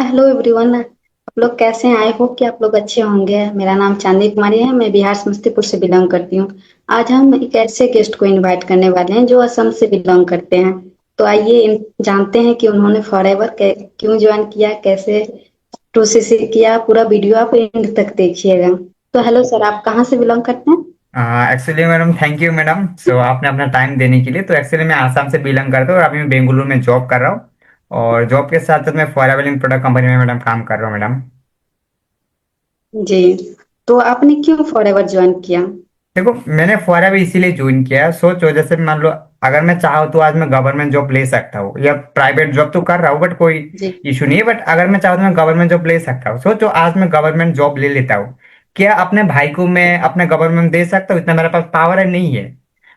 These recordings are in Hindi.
Hello everyone. आप लोग कैसे हैं? आई होप कि आप लोग अच्छे होंगे। मेरा नाम चांदनी कुमारी है। मैं बिहार समस्तीपुर से बिलोंग करती हूँ। आज हम एक ऐसे गेस्ट को इनवाइट करने वाले हैं जो असम से बिलोंग करते हैं। तो आइए जानते हैं कि उन्होंने फॉरएवर क्यों ज्वाइन किया, कैसे टू सी किया। पूरा वीडियो आप एंड तक देखिएगा। तो हेलो सर, आप कहाँ से बिलोंग करते हैं? Actually madam, thank you madam. So आपने अपना टाइम देने के लिए। तो एक्चुअली मैं आसाम से बिलोंग करता हूँ और अभी मैं बेंगलुरु में जॉब कर रहा हूँ। और जॉब के साथ साथ मैं फॉरएवर प्रोडक्ट कंपनी में मैडम काम कर रहा हूँ मैडम। जी। तो आपने क्यों फॉरएवर ज्वाइन किया? देखो, मैंने फॉरएवर इसीलिए ज्वाइन किया है। सोचो, जैसे मान लो, अगर मैं चाहूँ तो आज मैं गवर्नमेंट जॉब ले सकता हूँ या प्राइवेट जॉब तो कर रहा हूँ, बट कोई जी। इशू नहीं है। बट अगर मैं चाहूँ तो मैं गवर्नमेंट जॉब ले सकता हूँ। सोचो, आज मैं गवर्नमेंट जॉब ले लेता हूँ, क्या अपने भाई को मैं अपने गवर्नमेंट दे सकता हूँ? इतना मेरे पास पावर है? नहीं है।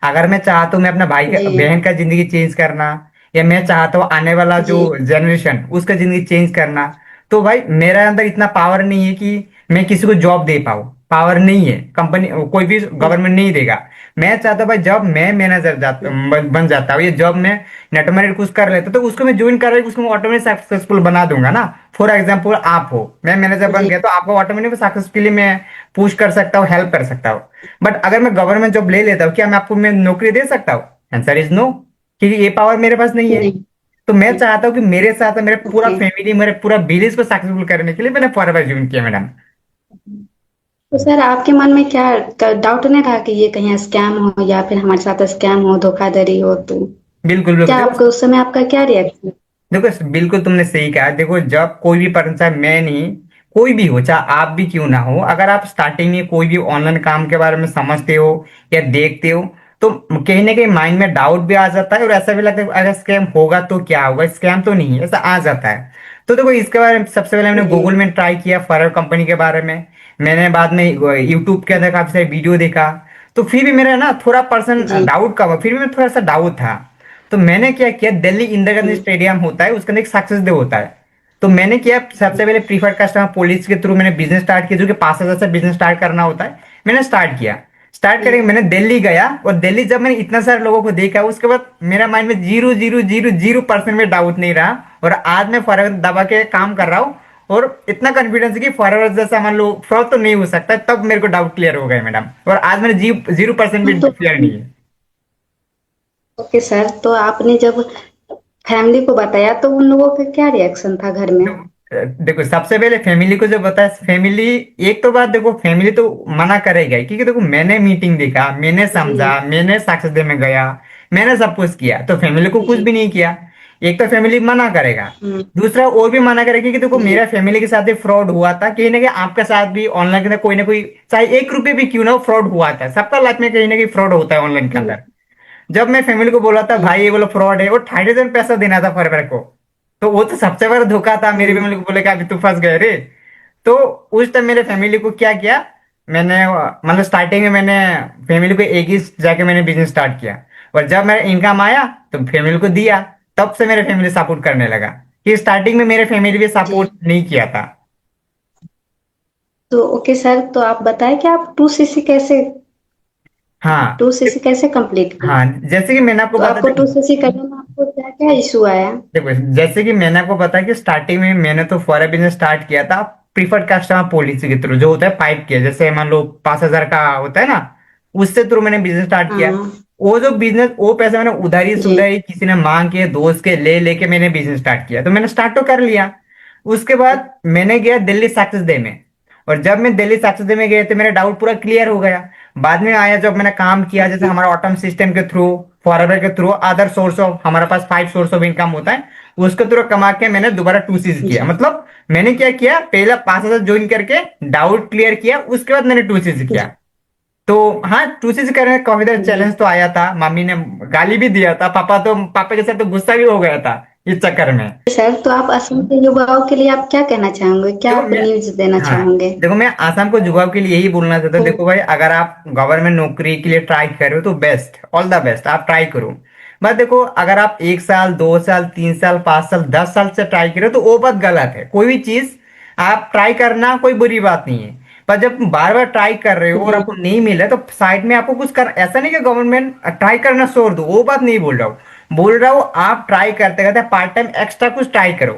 अगर मैं चाहता हूँ मैं अपना भाई का जी। बहन का जिंदगी चेंज करना, या मैं चाहता हूँ आने वाला जो जी। जनरेशन उसका जिंदगी चेंज करना, तो भाई मेरे अंदर इतना पावर नहीं है कि मैं किसी को जॉब दे पाऊँ। पावर नहीं है, कंपनी कोई भी गवर्नमेंट नहीं देगा। मैं चाहता हूँ भाई, जब मैं मैनेजर बन जाता हूँ, या जब मैं नेटवर्क कुछ कर लेता हूँ, तो उसको मैं ज्वाइन कर रही उसको मैं ऑटोमेटिक सक्सेसफुल बना दूंगा ना। फॉर एग्जाम्पल, आप हो, मैं मैनेजर बन जी। गया, तो आपको ऑटोमेटिक सक्सेसफुली मैं पुश कर सकता हूँ, हेल्प कर सकता हूँ। बट अगर मैं गवर्नमेंट जॉब ले लेता हूँ, क्या मैं आपको मैं नौकरी दे सकता हूँ? आंसर इज नो, क्योंकि ये पावर मेरे पास नहीं है। नहीं। तो मैं चाहता हूँ कि मेरे साथ मेरे पूरा ओके। फैमिली, मेरे पूरा विलेज को सक्सेसफुल करने के लिए मैंने फॉरएवर ज्वाइन किया मैडम। तो सर, आपके मन में क्या डाउट नहीं रहा कि ये कहीं स्कैम हो या फिर हमारे साथ स्कैम हो, धोखाधड़ी हो? तो बिल्कुल बिल्कुल। क्या देखो, आपको उस समय आपका क्या रिएक्शन? देखो बिल्कुल तुमने सही कहा। देखो, जब कोई भी पर्सन, चाहे मैं नहीं, कोई भी हो, चाहे आप भी क्यों ना हो, अगर आप स्टार्टिंग में कोई भी ऑनलाइन काम के बारे में समझते हो या देखते हो, तो कहीं ना कहीं माइंड में डाउट भी आ जाता है और ऐसा भी लगता है अगर स्कैम होगा तो क्या होगा, स्कैम तो नहीं है, ऐसा आ जाता है। तो देखो, इसके बारे में सबसे पहले मैंने जी। गूगल में ट्राई किया फॉरएवर कंपनी के बारे में। मैंने बाद में यूट्यूब के अंदर काफी सारे वीडियो देखा। तो फिर भी मेरा ना थोड़ा पर्सन जी। डाउट का हुआ, फिर भी मेरा थोड़ा सा डाउट था। तो मैंने क्या किया, दिल्ली इंदिरा गांधी जी। स्टेडियम होता है, उसके अंदर एक सक्सेस डे होता है। तो मैंने किया, सबसे पहले प्रीफर्ड कस्टमर पॉलिसी के थ्रू मैंने बिजनेस स्टार्ट किया, जो कि 5,000 से बिजनेस स्टार्ट करना होता है। मैंने स्टार्ट किया। स्टार्ट जी। करके मैंने दिल्ली गया, और दिल्ली जब मैंने इतना सारे लोगों को देखा, उसके बाद मेरा माइंड में 0,000,0% में डाउट नहीं रहा। और आज मैं फॉरएवर दबा के काम कर रहा हूँ। और इतना कॉन्फिडेंस है कि फॉरएवर जैसा मान लो फ्रॉड तो नहीं हो सकता। तब मेरे को डाउट क्लियर हो गए मैडम, और आज मेरे 0% भी तो क्लियर नहीं है। ओके सर, तो आपने जब फैमिली को बताया तो उन लोगों का क्या रिएक्शन था घर में? देखो, सबसे पहले फैमिली को जो बताया, फैमिली, एक तो बात देखो, फैमिली तो मना करेगा ही, क्योंकि देखो मैंने मीटिंग देखा, मैंने समझा, जी। मैंने साक्ष्य दे में गया, मैंने सब कुछ किया, तो फैमिली को कुछ जी। भी नहीं किया। एक तो फैमिली मना करेगा। हम्म। दूसरा और भी मना करेगा कि देखो जी। मेरा फैमिली के साथ भी फ्रॉड हुआ था, कहीं ना कहीं आपके साथ भी ऑनलाइन के अंदर कोई ना कोई, चाहे 1 रुपए भी क्यों ना हो, फ्रॉड हुआ था। सबका लाइफ में कहीं ना कहीं फ्रॉड होता है ऑनलाइन के जी। अंदर। जब मैं फैमिली को बोला था जी। भाई ये बोलो फ्रॉड है, वो 2,500 पैसा देना था फॉरएवर को, तो वो तो सबसे बड़ा धोखा था। मेरी हम्म। फैमिली को बोले कि अभी तू फंस गए रे। तो उस टाइम मेरे फैमिली को क्या किया, मैंने मतलब स्टार्टिंग में मैंने फैमिली को एक ही जाके मैंने बिजनेस स्टार्ट किया। और जब मेरा इनकम आया तो फैमिली को दिया। तब से मेरे फैमिली सपोर्ट करने लगा, कि स्टार्टिंग में मेरे फैमिली भी जी। सपोर्ट नहीं किया था। तो ओके सर, तो आप बताएं कि आप हाँ। 2cc कैसे कंप्लीट किए? हाँ, जैसे कि मैंने आपको तो बता, आपको 2cc करने में आपको क्या क्या इशू आया? देखो जैसे कि मैंने आपको बताया कि स्टार्टिंग में मैंने तो फॉरेन बिजनेस स्टार्ट किया था प्रीफर्ड कस्टमर पॉलिसी के थ्रू, जो होता है पाइप के, जैसे मान लो 5,000 का होता है ना, उससे थ्रू मैंने बिजनेस स्टार्ट किया। हाँ। वो जो बिजनेस, वो पैसे मैंने उधारी जी। सुधारी किसी ने मांग के, दोस्त के ले लेके मैंने बिजनेस स्टार्ट किया। तो मैंने स्टार्ट तो कर लिया। उसके बाद मैंने गया दिल्ली सक्सेस डे में। और जब मैं दिल्ली सक्सेस डे में गया तो मेरा डाउट पूरा क्लियर हो गया। बाद में आया जब मैंने काम किया, जैसे हमारा ऑटम सिस्टम के थ्रू, फॉरएवर के थ्रू, अदर सोर्स ऑफ, हमारे पास 5 सोर्स ऑफ इनकम होता है, उसके थ्रू कमा के मैंने दोबारा 2 सीज किया। जी। मतलब मैंने क्या किया, पहला 5,000 ज्वाइन करके डाउट क्लियर किया, उसके बाद मैंने 2 सीज किया। जी। तो हाँ, 2 सीज करने में काफी देर जी। चैलेंज तो आया था, मम्मी ने गाली भी दिया था, पापा के साथ तो गुस्सा भी हो गया था इस चक्कर में। सर, तो आप असम के युवाओं के लिए आप क्या कहना चाहोगे, क्या देखो आप मैं न्यूज देना हाँ, चाहोगे? देखो मैं आसाम को युवाओं के लिए यही बोलना चाहता हूँ। तो देखो भाई, अगर आप गवर्नमेंट नौकरी के लिए ट्राई कर रहे हो तो बेस्ट, ऑल द बेस्ट, आप ट्राई करो। बस देखो, अगर आप 1 साल, 2 साल, 3 साल, 5 साल, 10 साल से ट्राई कर रहे हो तो वो बात गलत है। कोई भी चीज आप ट्राई करना कोई बुरी बात नहीं है। पर जब तुम बार बार ट्राई कर रहे हो और जी। आपको नहीं मिला, तो साइड में आपको कुछ कर, ऐसा नहीं कि गवर्नमेंट ट्राई करना छोड़ दो, वो बात नहीं बोल रहा हूँ। बोल रहा हूँ आप ट्राई करते करते पार्ट टाइम एक्स्ट्रा कुछ ट्राई करो।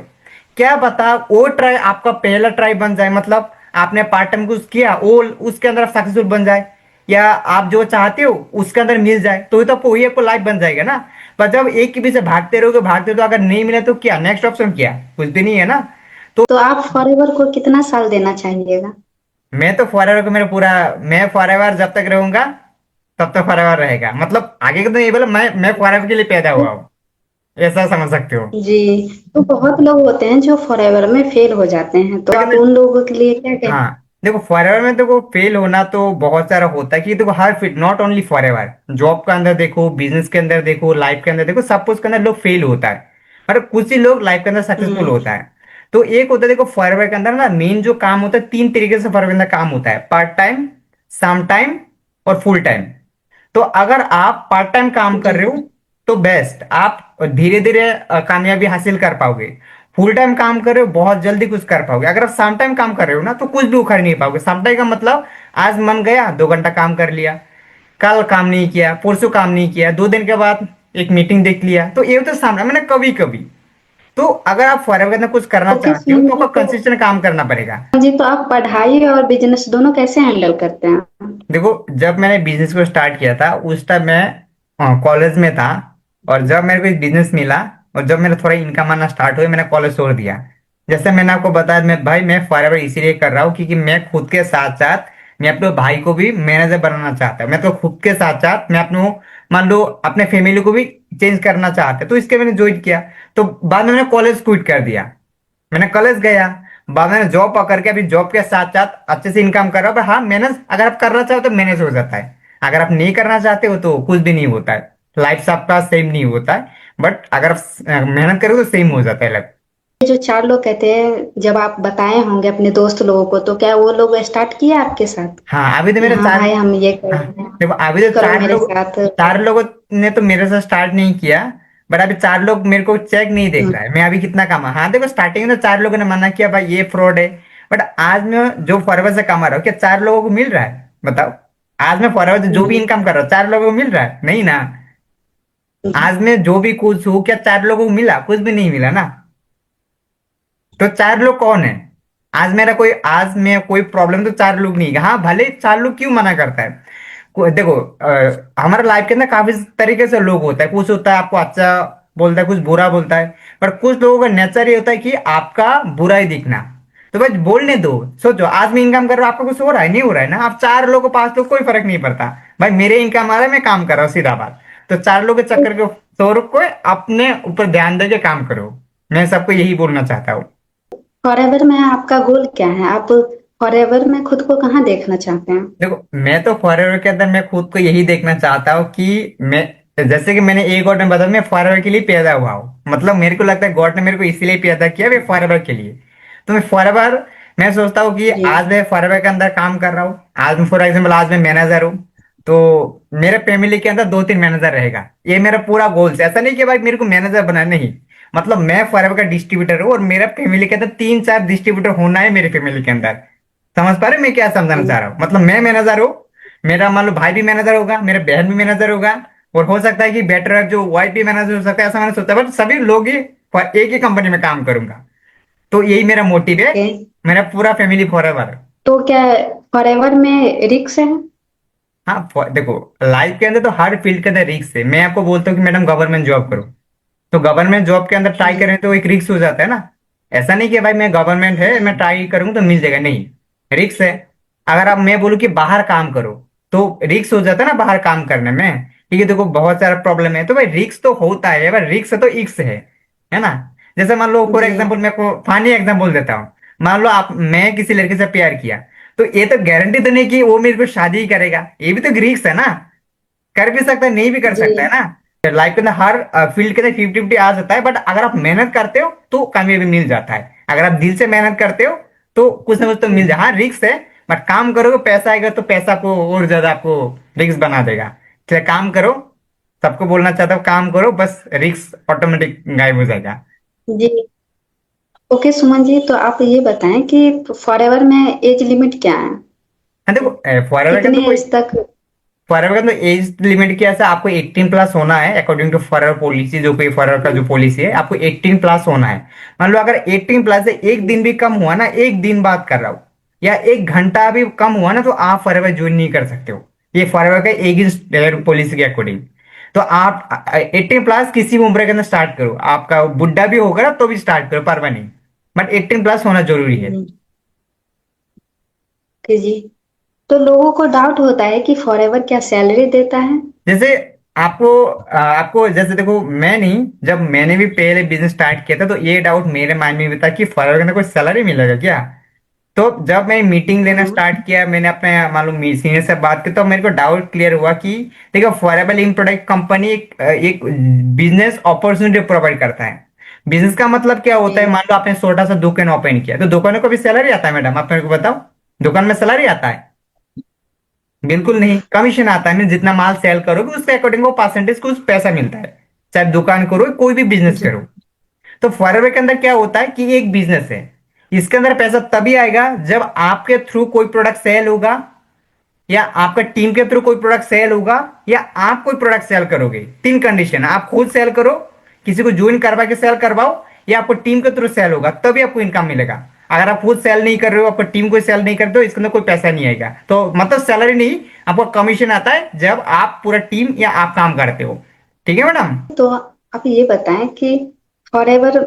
क्या पता वो ट्राई आपका पहला ट्राई बन जाए, मतलब आपने पार्ट टाइम कुछ किया वो उसके अंदर सक्सेसफुल बन जाए, या आप जो चाहते हो उसके अंदर मिल जाए, तो ये तो आपको वही आपको लाइफ बन जाएगा ना। पर जब एक के पीछे भागते रहोगे भागते तो अगर नहीं मिला तो क्या नेक्स्ट ऑप्शन क्या, कुछ भी नहीं है ना। तो तो आप फॉरएवर को कितना साल देना चाहिएगा? मैं तो फॉरएवर को मेरा पूरा, मैं फॉरएवर जब तक रहूंगा तब तक फॉरएवर रहेगा, मतलब आगे का तो ये बोला मैं फॉरएवर के लिए पैदा हुआ हूँ, ऐसा समझ सकते हो। जी। तो बहुत लोग होते हैं जो फॉरएवर में फेल हो जाते हैं, तो आप लेकिन उन लोगों के लिए क्या कहें? हाँ देखो फॉरएवर में देखो फेल होना तो बहुत सारा होता है, कि देखो हर field not only forever, job के अंदर देखो, बिजनेस के अंदर देखो, लाइफ के अंदर देखो, सब कुछ के अंदर लोग फेल होता है, पर कुछ ही लोग लाइफ के अंदर सक्सेसफुल हम्म। होता है। तो एक होता है देखो फॉरएवर के अंदर ना मेन जो काम होता है, तीन तरीके से फॉरएवर के अंदर काम होता है, पार्ट टाइम, सम टाइम और फुल टाइम। तो अगर आप पार्ट टाइम काम कर जी। रहे हो तो बेस्ट, आप धीरे धीरे कामयाबी हासिल कर पाओगे। फुल टाइम काम कर रहे हो बहुत जल्दी कुछ कर पाओगे। अगर आप सम टाइम काम कर रहे हो ना तो कुछ भी उखड़ नहीं पाओगे। सम टाइम का मतलब आज मन गया 2 घंटा काम कर लिया, कल काम नहीं किया, परसों काम नहीं किया, 2 दिन के बाद एक मीटिंग देख लिया, तो ये तो सामने मैंने कभी कभी। तो अगर आप फॉरएवर के अंदर कुछ करना ओके चाहते हो सुमन तो जी, आपको कंसिस्टेंट काम करना पड़ेगा। जी तो आप पढ़ाई और बिजनेस दोनों कैसे हैंडल करते हैं? देखो जब मैंने बिजनेस को स्टार्ट किया था उस टाइम मैं कॉलेज में था, और जब मेरे को एक बिजनेस मिला और जब मेरा थोड़ा इनकम आना स्टार्ट हुआ मैंने कॉलेज छोड़ दिया। जैसे मैंने आपको बताया, मैं भाई मैं फॉरएवर इसीलिए कर रहा हूँ क्योंकि मैं खुद के साथ साथ मैं अपने भाई को भी मैनेजर बनाना चाहता हूँ। मैं तो खुद के साथ साथ मैं अपने मान लो अपने फैमिली को भी चेंज करना चाहता हूँ, तो इसके मैंने ज्वाइन किया। तो बाद में मैंने कॉलेज क्विट कर दिया, मैंने कॉलेज गया, बाद में जॉब पकड़ के अभी जॉब के साथ साथ अच्छे से इनकम कर रहा हूँ। पर हाँ मैनेज अगर आप करना चाहो तो मैनेज हो जाता है, अगर आप नहीं करना चाहते हो तो कुछ भी नहीं होता है। लाइफ सबका सेम नहीं होता है, बट अगर आप मेहनत करो तो सेम हो जाता है लाइफ। ये जो चार लोग कहते हैं, जब आप बताए होंगे अपने दोस्त लोगों को, तो क्या वो लोग स्टार्ट किया आपके साथ हाँ अभी तो कि मेरे हाँ चार, भाई हम ये कर हाँ रहे हैं, देखो अभी ये तो करो मेरे साथ? चार लोगों ने तो मेरे साथ स्टार्ट नहीं किया, बट अभी 4 लोग मेरे को चेक नहीं देख हम्म। रहा है मैं अभी कितना कमा। हाँ देखो स्टार्टिंग में तो 4 लोगों ने मना किया भाई ये फ्रॉड है, बट आज मैं जो फॉरएवर से कमा रहा हूँ क्या 4 लोगों को मिल रहा है बताओ? आज मैं फॉरएवर से जो भी नहीं। इनकम कर रहा हूँ 4 लोगों को मिल रहा है नहीं ना। आज मैं जो भी कुछ हूँ क्या 4 लोगों को मिला? कुछ भी नहीं मिला ना। तो 4 लोग कौन है? आज मेरा कोई आज मैं कोई प्रॉब्लम तो 4 लोग नहीं है। हाँ भले 4 लोग क्यों मना करता है, देखो हमारे लाइफ के अंदर काफी तरीके से लोग होता है, कुछ होता है आपको अच्छा बोलता है, कुछ बुरा बोलता है, पर कुछ लोगों का नेचर ये होता है कि आपका बुरा ही दिखना। तो भाई बोलने दो, सोचो आज मैं इनकम कर रहा हूँ आपका कुछ हो रहा है नहीं हो रहा है ना, आप 4 लोगों 5 लोग कोई फर्क नहीं पड़ता। भाई मेरे इनकम आ रहा है मैं काम कर रहा हूँ सीधा बात। तो 4 लोग के चक्कर के तौर को अपने ऊपर ध्यान दे के काम करो, मैं सबको यही बोलना चाहता हूँ। फॉरएवर में आपका गोल क्या है? आप फॉरएवर में खुद को कहाँ देखना चाहते हैं? देखो मैं तो फॉरएवर के अंदर मैं खुद को यही देखना चाहता हूँ कि मैं, जैसे कि मैंने एक गॉड में बताया मैं फॉरएवर के लिए पैदा हुआ हूँ, मतलब मेरे को लगता है गॉड ने मेरे को इसलिए पैदा किया वे फॉरएवर के लिए। तो मैं फॉरएवर, मैं सोचता हूँ कि जी। आज मैं फॉरएवर के अंदर काम कर रहा हूँ, आज मैं फॉर एग्जाम्पल आज मैं मैनेजर हूँ, तो मेरे फैमिली के अंदर 2-3 मैनेजर रहेगा, ये मेरा पूरा गोल है। ऐसा नहीं कि भाई मेरे को मैनेजर बनाना, नहीं, मतलब मैं फॉरएवर का डिस्ट्रीब्यूटर हूँ और मेरा फैमिली के अंदर 3-4 डिस्ट्रीब्यूटर होना है मेरी फैमिली के अंदर। समझ पा रहे हो मैं क्या समझाना जी। चाह रहा हूँ? मतलब मैं मैनेजर हूँ, मेरा मान लो भाई भी मैनेजर होगा, मेरा बहन भी मैनेजर होगा, और हो सकता है कि बेटर जो वाइफ भी मैनेजर हो सकता है, ऐसा मैंने सोचा, बट सभी लोग ही एक ही कंपनी में काम करूंगा। तो यही मेरा मोटिव है, ओके। मेरा पूरा फैमिली फॉरएवर। तो क्या फॉरएवर में रिक्स है? हाँ देखो लाइफ के अंदर तो हर फील्ड के अंदर रिस्क है। मैं आपको बोलता हूँ कि मैडम गवर्नमेंट जॉब करो, तो गवर्नमेंट जॉब के अंदर ट्राई जी। करें तो एक रिक्स हो जाता है ना। ऐसा नहीं कि भाई मैं गवर्नमेंट है मैं ट्राई करूंगा तो मिल जाएगा, नहीं, रिक्स है। अगर आप मैं बोलूँ कि बाहर काम करो तो रिक्स हो जाता है ना बाहर काम करने में, क्योंकि देखो बहुत सारा प्रॉब्लम है, तो भाई रिक्स तो होता है, भाई रिक्स है तो इक्स है ना। जैसे मान लो फॉर जी। एग्जाम्पल मैं को फानी एग्जाम्पल देता हूँ, मान लो आप मैं किसी लड़के से प्यार किया, तो ये तो गारंटी तो नहीं कि वो मेरे को शादी ही करेगा, ये भी तो रिक्स है ना। कर भी सकता है नहीं भी कर जी। सकता है ना। लाइफ के अंदर हर फील्ड के अंदर 50-50 आ जाता है, बट अगर आप मेहनत करते हो तो कामयाबी मिल जाता है। अगर आप दिल से मेहनत करते हो तो कुछ ना कुछ तो मिल जाए। हाँ रिक्स है, बट काम करोगे पैसा आएगा, तो पैसा को और ज्यादा आपको रिक्स बना देगा। चलिए काम करो, सबको बोलना चाहता हूँ काम करो, बस रिक्स ऑटोमेटिक गायब हो जाएगा। जी। ओके सुमन जी, तो आप ये बताएं कि फॉरएवर में एज लिमिट क्या है? हाँ देखो फॉरएवर का कितनी तो कोई, एज तक? फॉरएवर का तो एज लिमिट क्या है, आपको 18 प्लस होना है अकॉर्डिंग टू फॉरएवर पॉलिसी, जो कोई फॉरएवर का जो पॉलिसी है, आपको 18 प्लस होना है। मान लो अगर 18 प्लस है, एक दिन भी कम हुआ ना, एक दिन बात कर रहा हूँ, या एक घंटा भी कम हुआ ना, तो आप फॉरएवर ज्वाइन नहीं कर सकते हो। ये फॉरएवर का एक पॉलिसी के अकॉर्डिंग। तो आप 18 प्लस किसी भी उम्र के अंदर स्टार्ट करो, आपका बुढ़ा भी होगा ना तो भी स्टार्ट करो, परवाह नहीं, बट 18 प्लस होना जरूरी है। हम्म, जी। तो लोगों को डाउट होता है कि फॉरएवर क्या सैलरी देता है? जैसे आपको जैसे देखो, मैं नहीं, जब मैंने भी पहले बिजनेस स्टार्ट किया था तो ये डाउट मेरे माइंड में भी था कि फॉरएवर के अंदर कोई सैलरी मिलेगा क्या। तो जब मैं मीटिंग लेना हाँ स्टार्ट किया, मैंने अपने मालूम सीनियर से बात की, तो मेरे को डाउट क्लियर हुआ कि देखो, फॉरएवर लिंक प्रोडक्ट कंपनी एक बिजनेस अपॉर्चुनिटी प्रोवाइड करता है। बिजनेस का मतलब क्या होता है, जी मान लो आपने छोटा सा दुकान ओपन किया, तो दुकानों को भी सैलरी आता है मैडम, आप मेरे को बताओ, दुकान में सैलरी आता है? बिल्कुल नहीं, कमीशन आता है। मैं जितना माल सेल करोगे उसके अकॉर्डिंग वो परसेंटेज कुछ पैसा मिलता है, चाहे दुकान करो कोई भी बिजनेस जी करो। तो फॉरएवर के अंदर क्या होता है कि एक बिजनेस है, इसके अंदर पैसा तभी आएगा जब आपके थ्रू कोई प्रोडक्ट सेल होगा, या आपका टीम के थ्रू कोई प्रोडक्ट सेल होगा, या आप कोई प्रोडक्ट सेल करोगे। तीन कंडीशन, आप खुद सेल करो, किसी को ज्वाइन करवा के सेल करवाओ, या आपको टीम के थ्रू सेल होगा, तभी आपको इनकम मिलेगा। अगर आप खुद सेल नहीं कर रहे हो, आपको टीम को सेल नहीं करते हो, इसके अंदर कोई पैसा नहीं आएगा। तो मतलब सैलरी नहीं, आपको कमीशन आता है जब आप पूरा टीम या आप काम करते हो। ठीक है मैडम। तो आप ये बताएं कि फॉरएवर,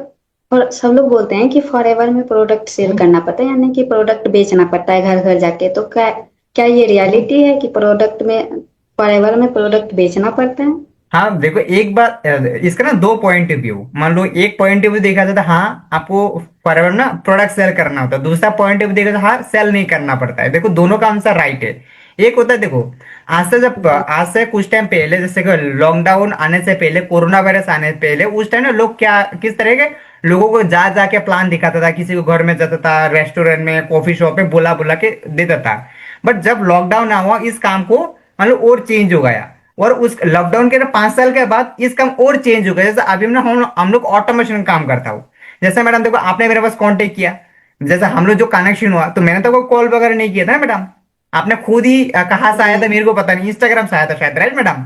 और सब लोग बोलते हैं कि फॉरएवर में प्रोडक्ट सेल करना पड़ता है, यानी कि प्रोडक्ट बेचना पड़ता है घर घर जाके। तो क्या क्या ये रियलिटी है कि प्रोडक्ट में, फॉरएवर में प्रोडक्ट बेचना पड़ता है? हाँ देखो, एक बार इसका ना दो पॉइंट ऑफ व्यू, मान लो एक पॉइंट ऑफ व्यू देखा जाता है, हाँ आपको फॉरएवर ना प्रोडक्ट सेल करना होता है, दूसरा पॉइंट ऑफ व्यू देखा जाता है, हाँ सेल नहीं करना पड़ता है। देखो दोनों का आंसर राइट है। एक होता है, देखो जी आज से कुछ टाइम पहले, जैसे कि लॉकडाउन आने से पहले, कोरोना वायरस आने से पहले, उस टाइम ना लोग क्या किस तरह के लोगों को जा जाके प्लान दिखाता था, किसी को घर में जाता था, रेस्टोरेंट में, कॉफी शॉप में बुला बुला के देता था। बट जब लॉकडाउन हुआ, इस काम को मतलब और चेंज हो गया। और उस लॉकडाउन के 5 साल के बाद इस काम और चेंज हो गया। जैसे अभी ना हम लोग ऑटोमेशन काम करता हूँ। जैसे मैडम देखो, आपने मेरे पास कांटेक्ट किया, जैसे हम लोग जो कनेक्शन हुआ, तो मैंने तो कोई कॉल वगैरह नहीं किया था ना मैडम। आपने खुद ही कहाँ से आया था जी मेरे को पता नहीं, इंस्टाग्राम से आया था शायद, राइट मैडम?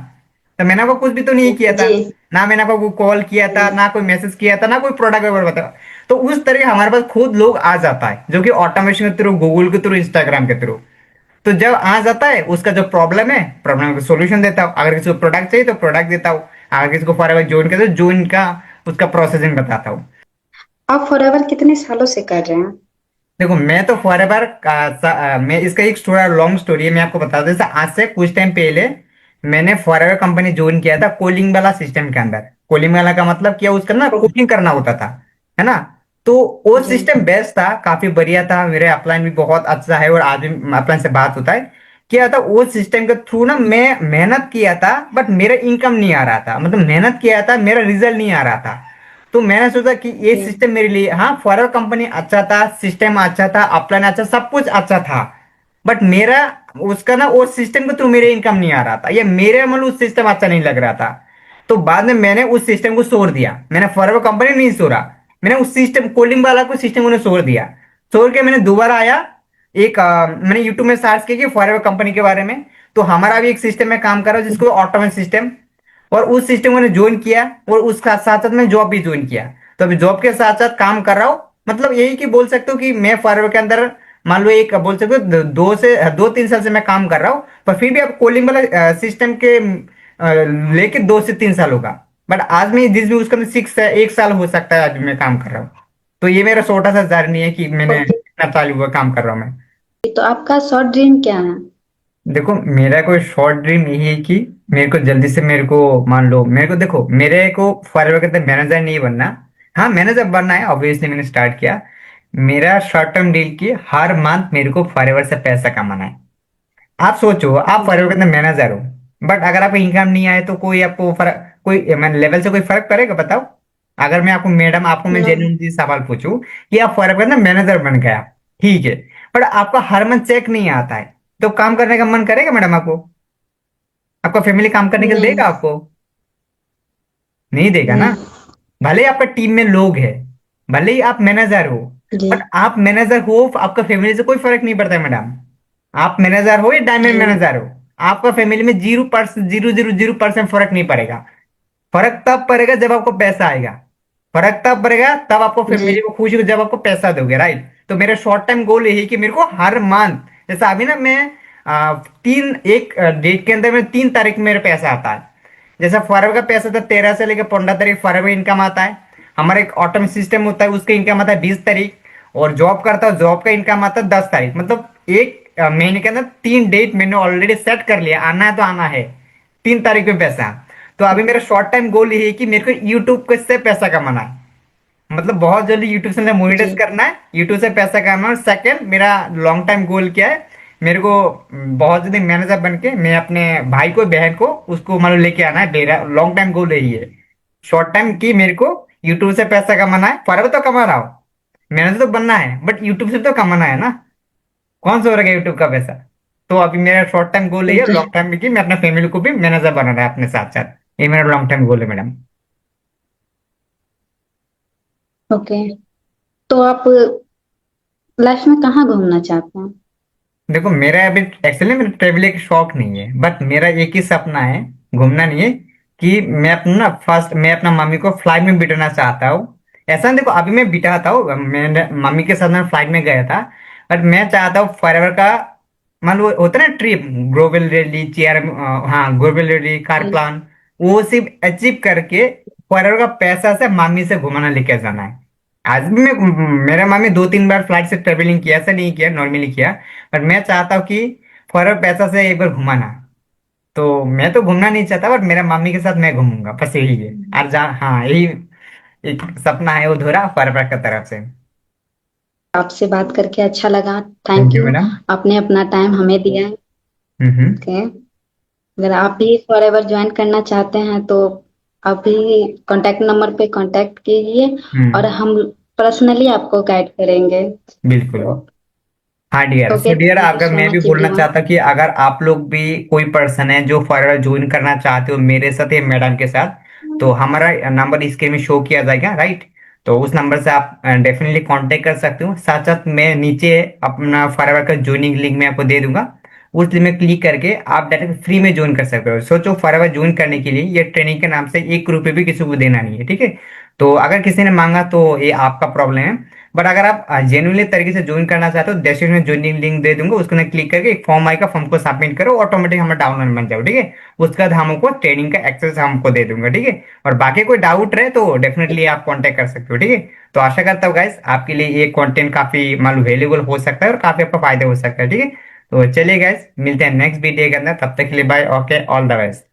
तो मैंने आपको कुछ भी तो नहीं किया था, जी ना मैंने आपको कॉल किया था, जी ना कोई मैसेज किया था, ना कोई प्रोडक्ट वगैरह बताया। तो उस तरह हमारे पास खुद लोग आ जाता है, जो कि ऑटोमेशन के थ्रू, गूगल के थ्रू, इंस्टाग्राम के थ्रू। तो जब आ जाता है, उसका जो प्रॉब्लम है, प्रॉब्लम का सोल्यूशन देता हूँ। अगर किसी को प्रोडक्ट चाहिए तो प्रोडक्ट देता हूँ, अगर किसी को फॉरएवर ज्वाइन करे तो ज्वाइन का उसका प्रोसेसिंग बताता हूँ। आप फॉरएवर कितने सालों से कर रहे हैं? देखो मैं तो फॉरएवर मैं इसका एक थोड़ा लॉन्ग स्टोरी है, मैं आपको बता दूं। जैसे आज से कुछ टाइम पहले मैंने फॉरएवर कंपनी ज्वाइन किया था, कॉलिंग वाला सिस्टम के अंदर। कॉलिंग वाला का मतलब क्या, उसका ना कॉलिंग करना होता था, है ना। तो वो जी सिस्टम बेस्ट था, काफी बढ़िया था, मेरे अपलाइन भी बहुत अच्छा है, और आज भी अपलाइन से बात होता है। क्या था, वो सिस्टम के थ्रू ना मैं मेहनत किया था, बट मेरा इनकम नहीं आ रहा था, मतलब मेहनत किया था, मेरा रिजल्ट नहीं आ रहा था। तो मैंने सोचा कि ये जी सिस्टम मेरे लिए, हाँ फॉरएवर कंपनी अच्छा था, सिस्टम अच्छा था, अपलाइन अच्छा, सब कुछ अच्छा था, बट मेरा उसका ना वो सिस्टम के थ्रू मेरे इनकम नहीं आ रहा था, या मेरे मतलब उस सिस्टम अच्छा नहीं लग रहा था। तो बाद में मैंने उस सिस्टम को छोड़ दिया, मैंने फॉरएवर कंपनी नहीं छोड़ा, मैंने उस सिस्टम कॉलिंग वाला को सिस्टम को छोड़ दिया। छोड़ के मैंने दोबारा आया, मैंने यूट्यूब में सर्च किया कि फॉरएवर कंपनी के बारे में। तो हमारा भी एक सिस्टम में काम कर रहा है जिसको ऑटोमेशन सिस्टम, और उस सिस्टम को मैंने ज्वाइन किया, और उसका साथ साथ मैं जॉब भी ज्वाइन किया। तो अभी जॉब के साथ साथ काम कर रहा हूँ। मतलब यही कि बोल सकते हो कि मैं फॉरएवर के अंदर मान लो एक बोल सकते हो 2 से 3 साल से मैं काम कर रहा हूँ, पर फिर भी अब कॉलिंग वाला सिस्टम के लेके 2 से 3 साल होगा। बट आज मैं जिस भी उसके अंदर 1 साल हो सकता है, आज मैं काम कर रहा हूँ। तो ये मेरा छोटा सा जर्नी है कि मैंने ओके। इतना चालू हुआ काम कर रहा हूँ मैं। तो आपका शॉर्ट ड्रीम क्या है? देखो मेरा कोई शॉर्ट ड्रीम यही है कि मेरे को जल्दी से, मेरे को मान लो, मेरे को देखो, मेरे को फॉरएवर के अंदर मैनेजर नहीं बनना। हाँ मैनेजर बनना है, ऑब्वियसली मैंने स्टार्ट किया। मेरा शॉर्ट टर्म डील की, हर मंथ मेरे को फॉरएवर से पैसा कमाना है। आप सोचो, आप फॉरएवर के जी अंदर मैनेजर हो, बट अगर आपको इनकम नहीं आए तो कोई आपको फर्क, कोई मैं लेवल से कोई फर्क पड़ेगा बताओ? अगर मैं आपको मैडम, आपको मैं नो जेन्युइन सवाल पूछूं कि आप फॉरएवर के अंदर मैनेजर बन गया, ठीक है, बट आपका हर मंथ चेक नहीं आता है, तो काम करने का मन करेगा मैडम आपको? आपका फैमिली काम करने के लिए नहीं देगा आपको? नहीं देगा ना। नहीं भले ही आपका टीम में लोग हैं, भले ही आप मैनेजर हो, जी बट आप मैनेजर हो, आपका फैमिली से कोई फर्क नहीं पड़ता है मैडम। आप मैनेजर हो या डायमंड जी मैनेजर हो, आपका फैमिली में 0% 0.000% फर्क नहीं पड़ेगा। फर्क तब पड़ेगा जब आपको पैसा आएगा। फर्क तब पड़ेगा तब आपको जी फैमिली को खुशी हो जब आपको पैसा दोगे, राइट। तो मेरा शॉर्ट टाइम गोल यही कि मेरे को हर मंथ, जैसा अभी ना मैं तीन एक डेट के अंदर में 3 तारीख में मेरा पैसा आता है। जैसा फरवरी का पैसा था 13 से लेकर 15 तारीख फरवरी इनकम आता है। हमारा एक ऑटोमेट सिस्टम होता है, उसका इनकम आता है 20 तारीख। और जॉब करता हूँ, जॉब का इनकम आता है 10 तारीख। मतलब एक महीने के अंदर 3 डेट मैंने ऑलरेडी सेट कर लिया, आना है तो आना है 3 तारीख में पैसा। तो अभी मेरा शॉर्ट टाइम गोल ये है कि मेरे को यूट्यूब से पैसा कमाना है। मतलब बहुत जल्दी यूट्यूब से मोनिटाइज जी करना है, यूट्यूब से पैसा कमाना है। सेकंड मेरा लॉन्ग टाइम गोल क्या है, मेरे को बहुत जल्दी मैनेजर बन के मैं अपने भाई को बहन को उसको मतलब लेके आना है। मेरा लॉन्ग टाइम गोल यही है। शॉर्ट टाइम की मेरे को यूट्यूब से पैसा कमाना है, फर्क तो कमा रहा हूँ, मैनेजर तो बनना है, बट यूट्यूब से तो कमाना है ना। कौन सा हो रहा है यूट्यूब का पैसा। तो अभी मेरा शॉर्ट टाइम गोल है, जी। लॉन्ग टाइम में कि मैं अपने फैमिली को भी मैनेजर बनाना है अपने साथ साथ। ये मेरा लॉन्ग टाइम गोल है मैडम। ओके। तो आप लाइफ में कहाँ घूमना चाहते हैं? देखो मेरा अभी एक्चुअली मेरा ट्रेवलिंग का शौक नहीं है, बट मेरा एक ही सपना है, घूमना नहीं है, कि मैं अपना ना फर्स्ट मैं अपना मम्मी को फ्लाइट में बिठाना चाहता हूँ। ऐसा नहीं, देखो अभी मैं बिठाता हूँ, मैं मम्मी के साथ मैं फ्लाइट में गया था। बट मैं चाहता हूँ फॉरएवर का, मान लो होता है ना ट्रिप, ग्लोबल रैली चेयर, हाँ ग्लोबल रैली कार जी प्लान, वो सिर्फ अचीव करके फॉरएवर का पैसा से मम्मी से घुमाना लेके जाना है। आज भी मैं, मेरा मामी 2-3 बार फ्लाइट से ट्रेवलिंग किया, ऐसा नहीं किया, नॉर्मली किया। बट मैं चाहता हूँ कि फॉरएवर पैसा से एक बार घुमाना। तो मैं तो घूमना नहीं चाहता, बट मेरा मामी के साथ मैं घूमूंगा, बस यही है। और जहाँ हाँ यही एक सपना है अधूरा फॉरएवर की तरफ से। आपसे बात करके अच्छा लगा। Thank thank you you. Madam. आपने अपना टाइम हमें दिया है। हम्म। ओके। अगर आप भी फॉरएवर ज्वाइन करना चाहते हैं तो अभी कांटेक्ट नंबर पे कांटेक्ट कीजिए और हम्म। हम पर्सनली आपको गाइड करेंगे। बिल्कुल। तो हाँ dear, okay, so dear, thank you अगर सो मैं भी मच बोलना एवरीवन। चाहता कि अगर आप लोग भी कोई पर्सन है जो फॉरएवर ज्वाइन करना चाहते हो मेरे साथ या मैडम के साथ, तो हमारा नंबर स्क्रीन में शो किया जाएगा, राइट। तो उस नंबर से आप डेफिनेटली कांटेक्ट कर सकते हो। साथ साथ मैं नीचे अपना फॉरएवर का ज्वाइनिंग लिंक मैं आपको दे दूंगा। उस लिंक में क्लिक करके आप डायरेक्ट फ्री में ज्वाइन कर सकते हो। सोचो फॉरएवर ज्वाइन करने के लिए ये ट्रेनिंग के नाम से 1 रुपये भी किसी को देना नहीं है, ठीक है। तो अगर किसी ने मांगा तो ये आपका प्रॉब्लम है। बट अगर आप जेन्युइनली तरीके से ज्वाइन करना चाहते हो, डिस्क्रिप्शन में ज्वाइनिंग लिंक दे दूंगा, उसको क्लिक करके एक फॉर्म आएगा, फॉर्म को सबमिट करो, ऑटोमेटिक हमारा डाउनलोड बन जाओ, ठीक है। उसके बाद हमको ट्रेनिंग का एक्सेस हमको दे दूंगा, ठीक है। और बाकी कोई डाउट रहे तो डेफिनेटली आप कांटेक्ट कर सकते हो, ठीक है। तो आशा करता हूँ गाइस आपके लिए ये कंटेंट काफी मान वैल्यूबल हो सकता है और काफी आपका फायदा हो सकता है, ठीक है। तो चलिए गाइस, मिलते हैं नेक्स्ट वीडियो के अंदर, तब तक के लिए bye, okay, all the best.